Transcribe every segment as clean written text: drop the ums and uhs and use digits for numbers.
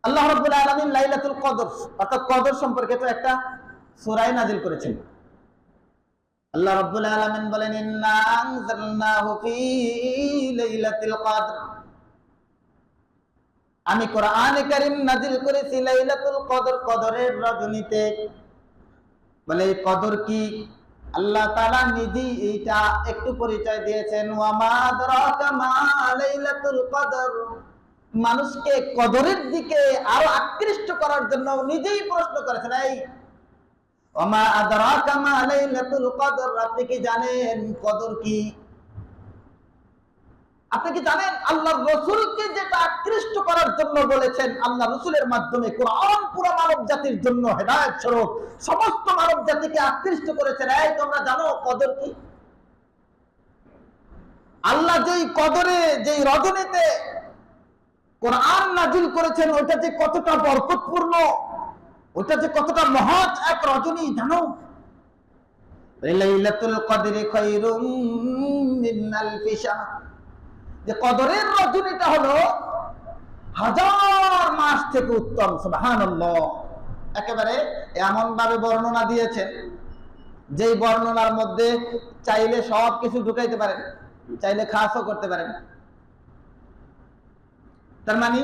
আল্লাহ রাব্বুল আলামিন লাইলাতুল কদর অর্থাৎ কদর সম্পর্কে তো একটা সূরা নাযিল করেছেন। আল্লাহ রাব্বুল আলামিন বলেন, ইন্না আনজালনাহু ফি লাইলাতিল কদর, আমি কোরআনে কারীম নাযিল করেছি লাইলাতুল কদর, কদরের রজনীতে। বলে এই কদর কি? আল্লাহ তাআলা নিজেই এইটা একটু পরিচয় দিয়েছেন, ওয়া মা আদরাকা মা লাইলাতুল কদর। মানুষকে কদরের দিকে আরো আকৃষ্ট করার জন্য নিজেই প্রশ্ন করেছেন, এই ওয়া মা আদরাকা মা লাইলাতুল কদর, আপনি কি জানেন কদর কি? আপনি কি জানেন আল্লাহর রাসূলকে যেটা আকৃষ্ট করার জন্য বলেছেন, আল্লাহ রাসূলের মাধ্যমে কোরআন পুরো মানব জাতির জন্য হেদায়েত স্বরূপ সমস্ত মানব জাতিকে আকৃষ্ট করেছেন। এই তোমরা জানো কদর কি? আল্লাহ যেই কদরে, যেই রজনীতে কোরআন নাযিল করেছেন, ওইটা যে কতটা বরকতপূর্ণ, ওইটা যে কতটা মহৎ এক রজনী জানো? লাইলাতুল কদরি খায়রুম মিন আলফি শাহর, যে কদরের রজনীটা হলো হাজার মাস থেকে উত্তম। সুবহানাল্লাহ। একেবারে এমন ভাবে বর্ণনা দিয়েছেন, যেই বর্ণনার মধ্যে চাইলে সব কিছু ঢুকাইতে পারেন, চাইলে খাসও করতে পারেন। তার মানে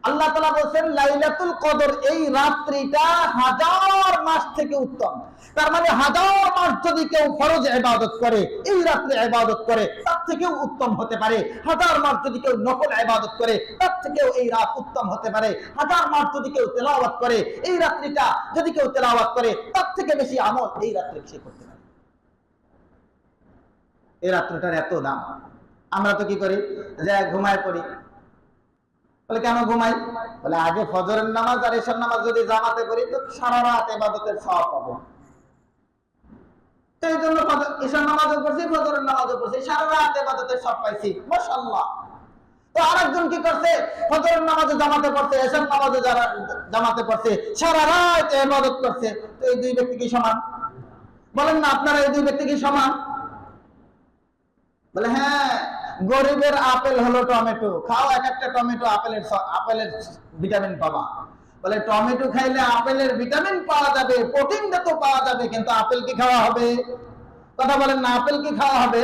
আল্লাহ তাআলা বলেন লাইলাতুল কদর, এই রাত্রিটা হাজার মাস থেকে উত্তম। তার মানে হাজার মাস যদি কেউ ফরজ ইবাদত করে, এই রাত্রে ইবাদত করে, তার থেকেও উত্তম হতে পারে। হাজার মাস যদি কেউ নফল ইবাদত করে, তার থেকেও এই রাত উত্তম হতে পারে। হাজার মাস যদি কেউ তেলাওয়াত করে, এই রাত্রিটা যদি কেউ তেলাওয়াত করে, তার থেকে বেশি আমল এই রাত্রে সে করতে পারে। এই রাত্রিটার এত দাম। আমরা তো কি করি, যে ঘুমায় পড়ি। বলে কেন ঘুমাই? বলে আগে ফজরের নামাজ আর এশার নামাজ যদি জামাতে করি তো সারা রাত ইবাদতের সওয়াব পাবো। তো এই জন্য এশার নামাজও পড়ছি, ফজরের নামাজও পড়ছি, সারা রাত ইবাদতের সওয়াব পাইছি, মাশাআল্লাহ। তো আরেকজন কি করছে, ফজরের নামাজে জামাতে পড়ছে, এশার নামাজে জামাতে পড়ছে, সারা রাত ইবাদত করছে। তো এই দুই ব্যক্তি কি সমান? বলেন না আপনারা, এই দুই ব্যক্তি কি সমান? বলে হ্যাঁ, গরিবের আপেল হলো টমেটো, খাও এক একটা টমেটো, আপেলের ভিটামিন পাবা। বলে টমেটো খাইলে আপেলের ভিটামিন পাওয়া যাবে, প্রোটিনটা তো পাওয়া যাবে, কিন্তু আপেল কি খাওয়া হবে? কথা বলেন না, আপেল কি খাওয়া হবে?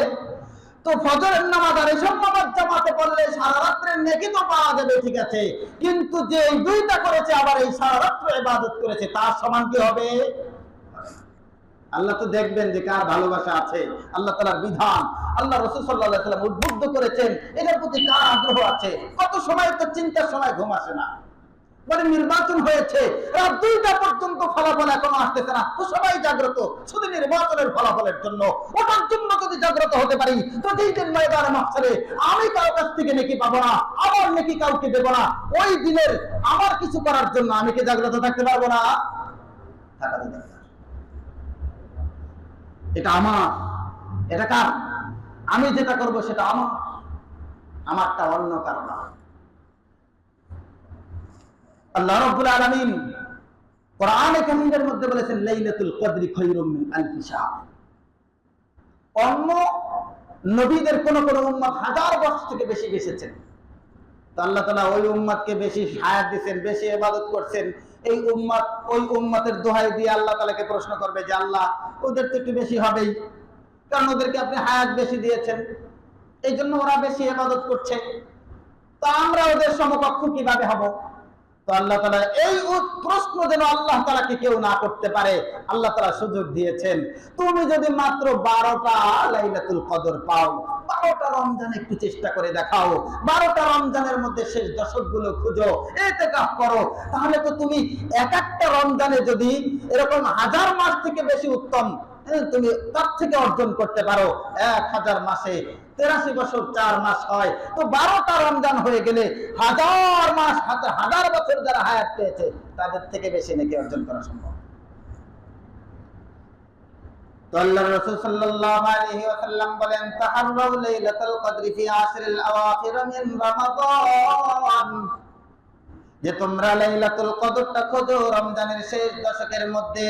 তো ফজরের নামাজ আর এসব নামাজ জামাতে পড়লে সারা রাত্রের নেকি তো পাওয়া যাবে, ঠিক আছে, কিন্তু যে এই দুইটা করেছে আবার এই সারা রাত্র ইবাদত করেছে, তার সমান কি হবে? আল্লাহ তো দেখবেন যে কার ভালোবাসা আছে, আল্লাহ তাআলার বিধান, আল্লাহ রাসূল সাল্লাল্লাহু আলাইহি ওয়াসাল্লাম উদ্বুদ্ধ করেছেন, এটার প্রতি কার আগ্রহ আছে? কত সময় তো চিন্তার সময় ঘুম আসে না। মানে নির্বাচন হয়েছে, রাত 2টা পর্যন্ত ফলাফল এখনো আসতেছে না, তো সবাই জাগ্রত শুধু নির্বাচনের ফলাফলের জন্য। ওটার জন্য যদি জাগ্রত হতে পারি, তো যেই দিন ময়দানে মাহশারে আমি কারো কাছ থেকে নেকি পাবো না, আমার নেকি কাউকে দেব না, ওই দিনের আমার কিছু করার জন্য আমি কি জাগ্রত থাকতে পারবো না? থাকা দরকার। এটা আমার, এটা কার? আমি যেটা করব সেটা আমার, আমারটা অন্য কারো না। আল্লাহ রাব্বুল আলামিন কোরআনে কারীমের মধ্যে বলেছেন লাইলাতুল কদরি খায়রুম মিন আলফি শাহর। অন্য নবীদের কোন কোন উম্মত হাজার বছর থেকে বেশি বেঁচেছেন, তো আল্লাহ তাআলা ওই উম্মতকে বেশি হায়াত দিয়েছেন, বেশি ইবাদত করছেন। এই উম্মত ওই উম্মতের দোহাই দিয়ে আল্লাহ তাআলাকে প্রশ্ন করবে যে আল্লাহ ওদের তো একটু বেশি হবেই, কারণ ওদেরকে আপনি হায়াত বেশি দিয়েছেন, এই জন্য ওরা বেশি ইবাদত করছে, তো আমরা ওদের সমকক্ষ কিভাবে হব? তো আল্লাহ তাআলা এই প্রশ্ন যেন আল্লাহ তাআলাকে কেউ না করতে পারে, আল্লাহ তাআলা সুযোগ দিয়েছেন। তুমি যদি মাত্র 12টা লাইলাতুল কদর পাও, 12টা রমজান একটু চেষ্টা করে দেখাও, 12টা রমজানের মধ্যে শেষ দশকগুলো খুঁজো, ইতিকাফ করো, তাহলে তো তুমি এক একটা রমজানে যদি এরকম হাজার মাস থেকে বেশি উত্তম তুমি তার থেকে অর্জন করতে পারো। 1000 মাসে 83 বছর 4 মাস হয়, তো 12টা রমজান হয়ে গেলে হাজার মাস, হাজার বছর যারা হায়াত পেয়েছে তাদের থেকে বেশি নেকি অর্জন করা সম্ভব। তো আল্লাহর রাসূল সাল্লাল্লাহু আলাইহি ওয়াসাল্লাম বলেন, তাহাররাউ লাইলাতুল কদরি ফি আশরিল আওয়াখির মিন রমাদান, যে তোমরা লাইলাতুল কদরটা খোঁজো রমজানের শেষ দশকের মধ্যে।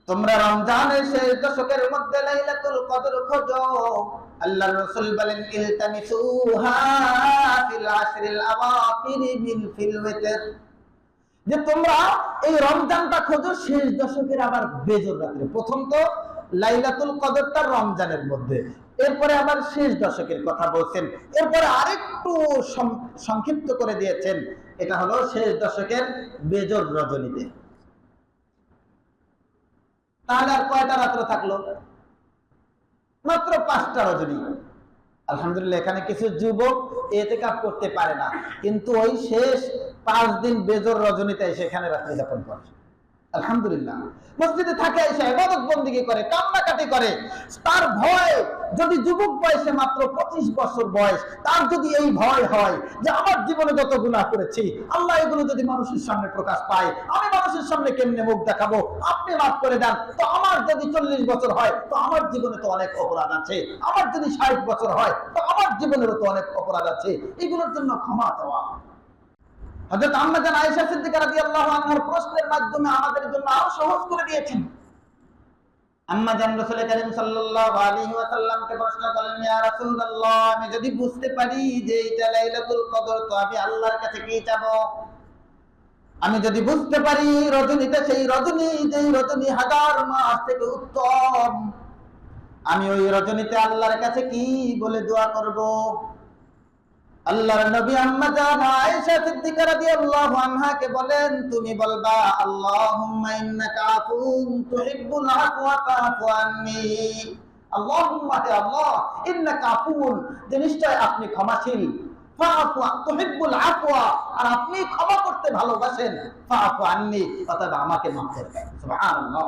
তোমরা রমজানের শেষ দশকের মধ্যে লাইলাতুল কদর খোঁজো। আল্লাহর রাসূল বলেন ইলতামিসুহা ফিল আশরিল আওয়াখির মিন ফিল ওয়াতর, যে তোমরা এই রমজানটা খোঁজো শেষ দশকের আবার বেজর রাতে। প্রথম তো লাইলাতুল কদরটা রমজানের মধ্যে, এরপরে আবার শেষ দশকের কথা বলছেন, এরপরে আরেকটু সংক্ষিপ্ত করে দিয়েছেন, এটা হলো শেষ দশকের বেজর রজনীতে। তাহলে আর কয়টা রাত্র থাকলো? মাত্র 5টা রজনী। আলহামদুলিল্লাহ, এখানে কিছু যুবক ইতিকাফ করতে পারে না, কিন্তু ওই শেষ 5 দিন বেজর রজনীতে সেখানে রাত্রি যাপন করে। আলহামদুলিল্লাহ, মসজিদে থাকে, এসে ইবাদত বন্দেগী করে, কান্নাকাটি করে। তার ভয়, যদি যুবক বয়সে মাত্র 25 বছর বয়স, তার যদি এই ভয় হয় যে আমার জীবনে যত গুনাহ করেছি, আল্লাহ এগুলো যদি মানুষের সামনে প্রকাশ পায়, আমি মানুষের সামনে কেমনে মুখ দেখাবো, আপনি মাফ করে দেন। তো আমার যদি 40 বছর হয়, তো আমার জীবনে তো অনেক অপরাধ আছে। আমার যদি 60 বছর হয়, তো আমার জীবনেরও তো অনেক অপরাধ আছে। এগুলোর জন্য ক্ষমা চাওয়া। হযরত আম্মা জান আয়েশা সিদ্দিকা রাদিয়াল্লাহু আনহার প্রশ্নের মাধ্যমে আমাদের জন্য আরো সহজ করে দিয়েছেন। আম্মা জান রাসূল করিম সাল্লাল্লাহু আলাইহি ওয়াসাল্লামকে প্রশ্ন করলেন, ইয়া রাসূলুল্লাহ, আমি যদি বুঝতে পারি যে এটা লাইলাতুল কদর, তো আমি আল্লাহর কাছে কি চাবো? আমি যদি বুঝতে পারি রজনীতে সেই রজনী, যেই রজনী 1000 মাস থেকে উত্তম, আমি ওই রজনীতে আল্লাহর কাছে কি বলে দোয়া করব? আল্লাহর নবী আম্মা জান আয়েশা সিদ্দিকা রাদিয়াল্লাহু আনহাকে বলেন, তুমি বলবা, আল্লাহুম্মা ইন্নাকা আফুন তুহিব্বুল আফওয়া ফাআফু আন্নী। আল্লাহুম্মা, হে আল্লাহ, ইন্নাকা আফুন, যে নিশ্চয় আপনি ক্ষমাশীল, ফাআফু তুহিব্বুল আফওয়া, আর আপনি ক্ষমা করতে ভালোবাসেন, ফাআফু আন্নী, অতএব আমাকে মাফ করে দেন। সুবহানাল্লাহ।